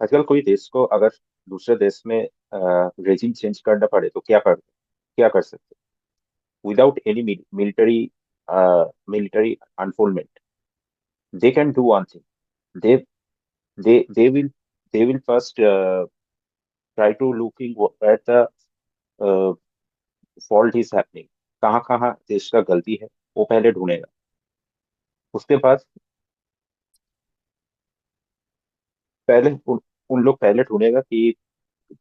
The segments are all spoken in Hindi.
आजकल कोई देश को अगर दूसरे देश में रेजिम चेंज करना पड़े तो क्या कर सकते without any military unfoldment. They can do one thing. They they will first try to looking at the uh, fault is happening. कहाँ कहाँ देश का गलती है वो पहले ढूंढेगा. उसके बाद उन लोग पहले ढूंढेगा कि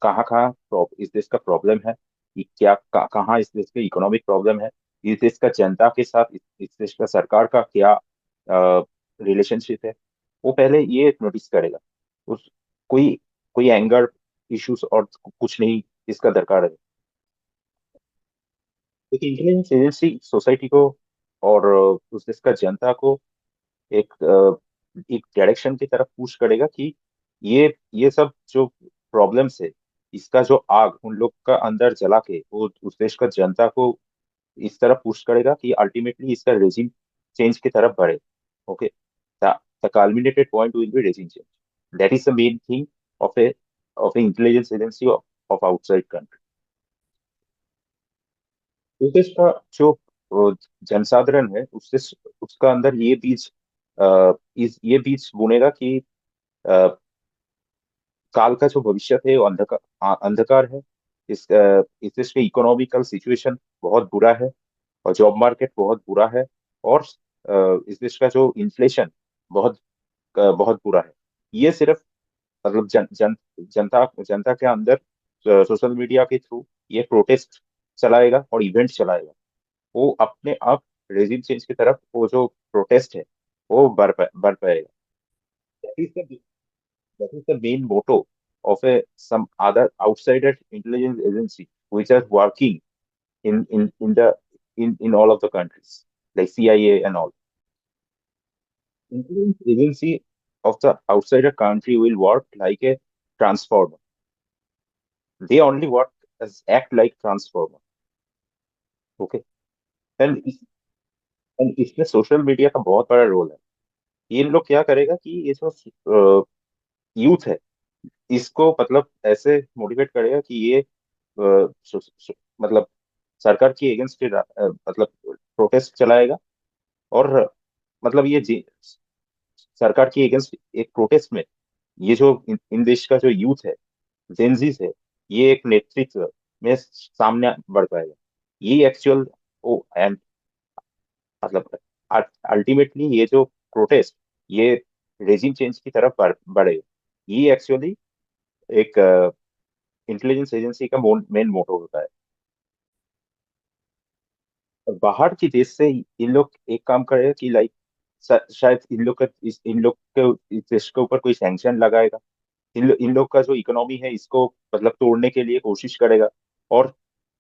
कहाँ कहाँ इस देश का प्रॉब्लम है, कि कहाँ इस देश का इकोनॉमिक प्रॉब्लम है, इस देश का जनता के साथ इस देश का सरकार का क्या रिलेशनशिप है. वो पहले ये नोटिस करेगा. उस कोई कोई एंगर इश्यूज और कुछ नहीं इसका दरकार है. एक इंटेलिजेंस एजेंसी सोसाइटी को और उस देश का जनता को एक एक डायरेक्शन की तरफ पुश करेगा कि ये सब जो प्रॉब्लम्स है, इसका जो आग उन लोग का अंदर जला के वो उस देश का जनता को इस तरफ पुश करेगा कि अल्टीमेटली इसका रेजिम चेंज की तरफ बढ़े. Okay. The culminated point will be regime change. That is the main thing of A intelligence agency of outside country. उस देश का जो जनसाधारण है उसका अंदर ये बीज बुनेगा कि अ, काल का जो भविष्य है वो अंधकार है. इस देश के इकोनॉमिकल सिचुएशन बहुत बुरा है और जॉब मार्केट बहुत बुरा है. और इस देश का जो इन्फ्लेशन बहुत बहुत बुरा है. ये सिर्फ मतलब जनता के अंदर सोशल मीडिया के थ्रू ये प्रोटेस्ट चलाएगा और इवेंट चलाएगा. वो अपने आप रेजिम चेंज की तरफ वो जो प्रोटेस्ट है वो बढ़ पाएगा. That is the that is the main motto of a some other outsider intelligence agency which are working in all of the countries like CIA and all. Intelligence agency of the outsider country will work like a transformer. They only work as act like transformer. Okay. And इसमें सोशल मीडिया का बहुत बड़ा रोल है. ये लोग क्या करेगा कि ये जो यूथ है इसको मतलब ऐसे मोटिवेट करेगा कि ये मतलब सरकार की अगेंस्ट मतलब प्रोटेस्ट चलाएगा. और मतलब सरकार की अगेंस्ट एक प्रोटेस्ट में ये जो इन देश का जो यूथ है, जेनजीस है, ये एक नेतृत्व में सामने बढ़ पाएगा. ये एक्चुअल ओ एंड मतलब अल्टीमेटली ये जो प्रोटेस्ट ये रेजिम चेंज की तरफ बढ़ेगा. ये एक्चुअली एक इंटेलिजेंस एजेंसी का मेन मोटो होता है. और बाहर की देश से इन लोग एक काम करेगा कि लाइक शायद इन लोग के इस देश के ऊपर कोई सैंक्शन लगाएगा. इन लोग का जो इकोनॉमी है इसको मतलब तोड़ने के लिए कोशिश करेगा. और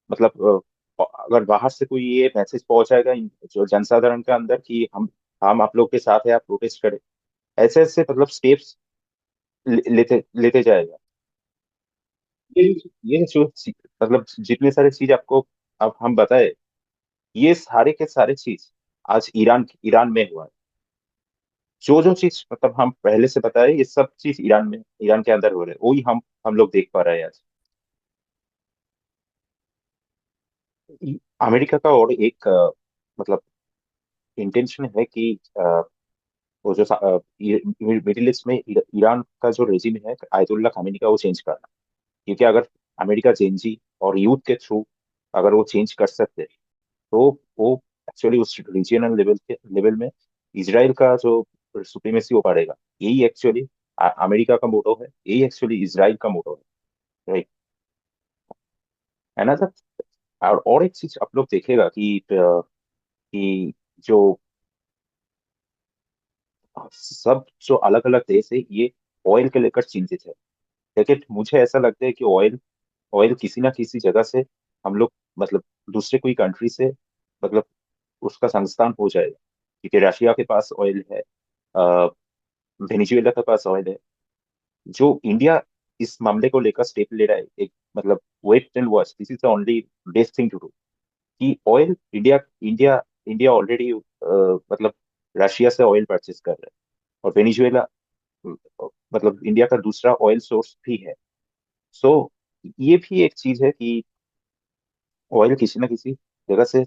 मतलब अगर बाहर से कोई ये मैसेज पहुंचाएगा जो जनसाधारण के अंदर कि हम आप लोग के साथ है, आप प्रोटेस्ट करें. ऐसे ऐसे मतलब स्टेप्स लेते लेते जाएगा. ये जो मतलब जितने सारे चीज आपको अब हम बताए, ये सारे के सारे चीज आज ईरान ईरान में हुआ है. जो जो चीज मतलब हम पहले से बताए ये सब चीज ईरान के अंदर हो रहे हैं. वही हम लोग देख पा रहे हैं आज. अमेरिका का और एक मतलब इंटेंशन है कि वो जो मिडिल ईस्ट में ईरान का जो रेजिम है आयतुल्ला खामेनी का वो चेंज करना. क्योंकि अगर अमेरिका चेंजी और यूथ के थ्रू अगर वो चेंज कर सकते तो वो एक्चुअली उस रीजियनल लेवल में इसराइल का जो सुप्रीमेसी वो बढ़ेगा. यही एक्चुअली अमेरिका का मोटो है, यही एक्चुअली इसराइल का मोटो है. राइट. है ना सर. और एक चीज आप लोग देखेगा कि जो सब जो अलग अलग देश है ये ऑयल के लेकर चिंतित है. लेकिन मुझे ऐसा लगता है कि ऑयल ऑयल किसी ना किसी जगह से हम लोग मतलब दूसरे कोई कंट्री से मतलब उसका संस्थान हो जाएगा. क्योंकि रशिया के पास ऑयल है, वेनेजुएला के पास ऑयल है. जो इंडिया इस मामले को लेकर स्टेप ले रहा है एक मतलब wait and watch, this is the only best thing to do. कि oil India India India already मतलब रशिया से ऑयल परचेज कर रहा है. और वेनेजुएला मतलब इंडिया का दूसरा ऑयल सोर्स भी है। सो ये भी एक चीज है कि ऑयल किसी ना किसी जगह से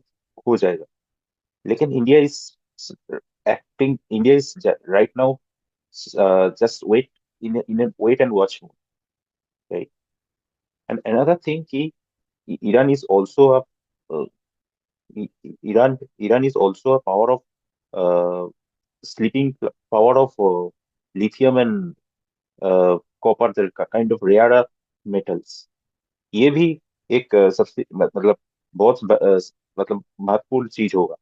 हो जाएगा। लेकिन India is right now just wait, in wait and watch mode, right. And another thing कि Iran is also a Iran is also a power of sleeping power of lithium and copper का काइंड ऑफ रेयर मेटल्स। ये भी एक सबसे मतलब बहुत मतलब महत्वपूर्ण चीज होगा।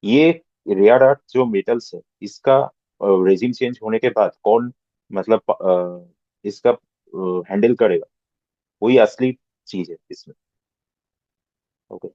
ये रेयर अर्थ जो मेटल्स है, इसका रेजिम चेंज होने के बाद कौन मतलब इसका हैंडल करेगा, वही असली चीज है इसमें। ओके।